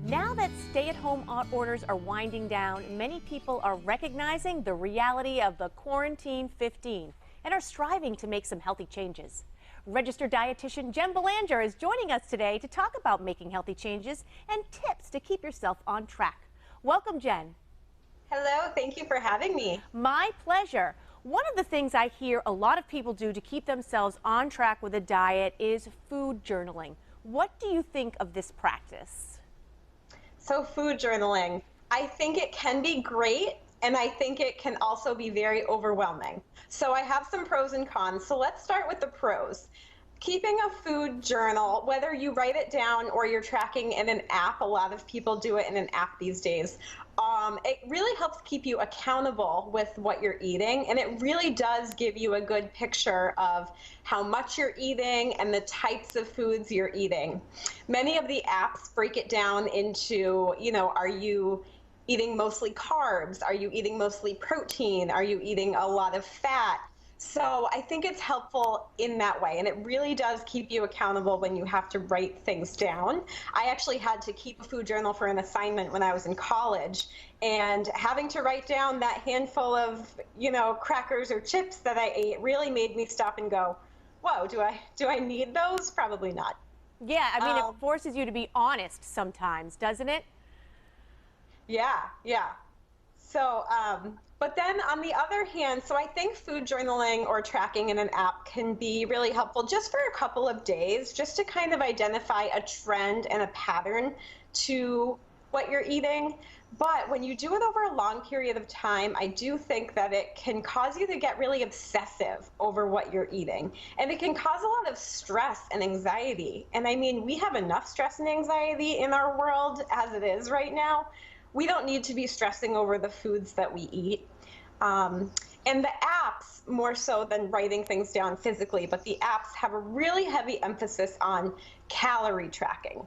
Now that stay-at-home orders are winding down, many people are recognizing the reality of the Quarantine 15 and are striving to make some healthy changes. Registered dietitian Jen Belanger is joining us today to talk about making healthy changes and tips to keep yourself on track. Welcome, Jen. Hello, thank you for having me. My pleasure. One of the things I hear a lot of people do to keep themselves on track with a diet is food journaling. What do you think of this practice? So food journaling, I think it can be great, and I think it can also be very overwhelming. So I have some pros and cons. So let's start with the pros. Keeping a food journal, whether you write it down or you're tracking in an app, a lot of people do it in an app these days. It really helps keep you accountable with what you're eating, and it really does give you a good picture of how much you're eating and the types of foods you're eating. Many of the apps break it down into, are you eating mostly carbs? Are you eating mostly protein? Are you eating a lot of fat? So I think it's helpful in that way, and it really does keep you accountable when you have to write things down. I actually had to keep a food journal for an assignment when I was in college, and having to write down that handful of, crackers or chips that I ate really made me stop and go, whoa, do I need those? Probably not. Yeah, I mean, it forces you to be honest sometimes, doesn't it? Yeah. So, but then on the other hand, so I think food journaling or tracking in an app can be really helpful just for a couple of days, just to kind of identify a trend and a pattern to what you're eating. But when you do it over a long period of time, I do think that it can cause you to get really obsessive over what you're eating. And it can cause a lot of stress and anxiety. And I mean, we have enough stress and anxiety in our world as it is right now. We don't need to be stressing over the foods that we eat. And the apps, more so than writing things down physically, but the apps have a really heavy emphasis on calorie tracking.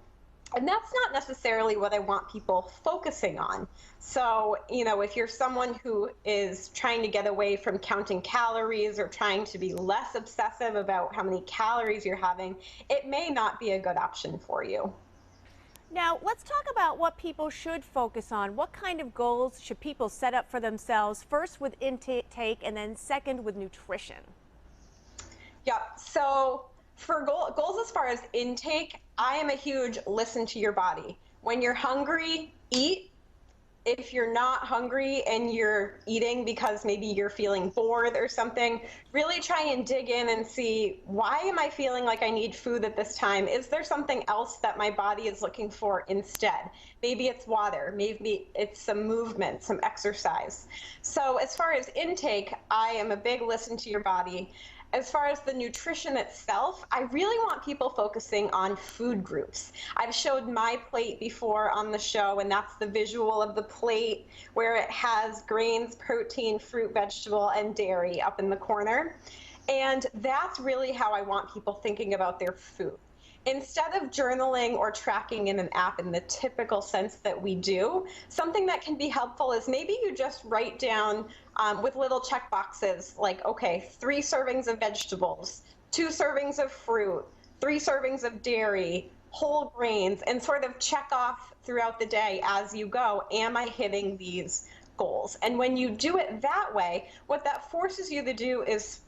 And that's not necessarily what I want people focusing on. So, if you're someone who is trying to get away from counting calories or trying to be less obsessive about how many calories you're having, it may not be a good option for you. Now, let's talk about what people should focus on. What kind of goals should people set up for themselves, first with intake and then second with nutrition? Yeah, so for goals as far as intake, I am a huge listen to your body. When you're hungry, eat. If you're not hungry and you're eating because maybe you're feeling bored or something, really try and dig in and see, why am I feeling like I need food at this time? Is there something else that my body is looking for instead? Maybe it's water, maybe it's some movement, some exercise. So as far as intake, I am a big listen to your body. As far as the nutrition itself, I really want people focusing on food groups. I've showed my plate before on the show, and that's the visual of the plate where it has grains, protein, fruit, vegetable, and dairy up in the corner. And that's really how I want people thinking about their food. Instead of journaling or tracking in an app in the typical sense that we do, something that can be helpful is maybe you just write down with little check boxes like, okay, 3 servings of vegetables, 2 servings of fruit, 3 servings of dairy, whole grains, and sort of check off throughout the day as you go, am I hitting these goals? And when you do it that way, what that forces you to do is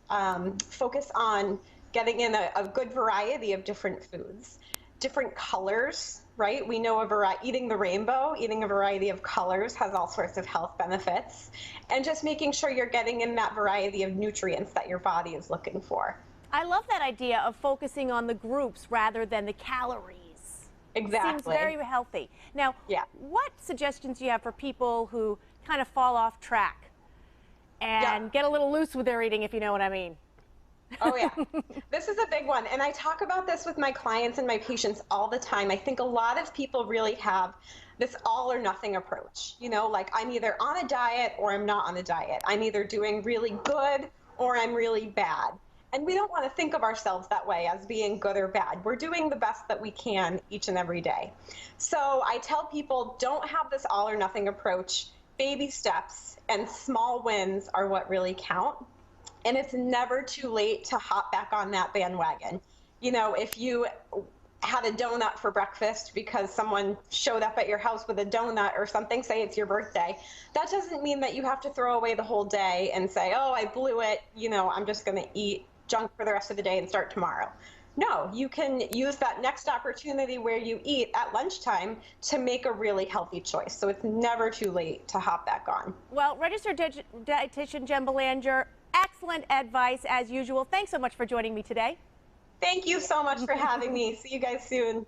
focus on getting in a good variety of different foods, different colors, right? We know eating the rainbow, eating a variety of colors has all sorts of health benefits, and just making sure you're getting in that variety of nutrients that your body is looking for. I love that idea of focusing on the groups rather than the calories. Exactly. Seems very healthy. Now, yeah. What suggestions do you have for people who kind of fall off track and get a little loose with their eating, if you know what I mean? Oh yeah, this is a big one. And I talk about this with my clients and my patients all the time. I think a lot of people really have this all or nothing approach. Like, I'm either on a diet or I'm not on a diet. I'm either doing really good or I'm really bad. And we don't want to think of ourselves that way, as being good or bad. We're doing the best that we can each and every day. So I tell people, don't have this all or nothing approach. Baby steps and small wins are what really count. And it's never too late to hop back on that bandwagon. If you had a donut for breakfast because someone showed up at your house with a donut or something, say it's your birthday, that doesn't mean that you have to throw away the whole day and say, oh, I blew it, I'm just going to eat junk for the rest of the day and start tomorrow. No, you can use that next opportunity where you eat at lunchtime to make a really healthy choice. So it's never too late to hop back on. Well, registered dietitian Jen Belanger, excellent advice as usual. Thanks so much for joining me today. Thank you so much for having me. See you guys soon.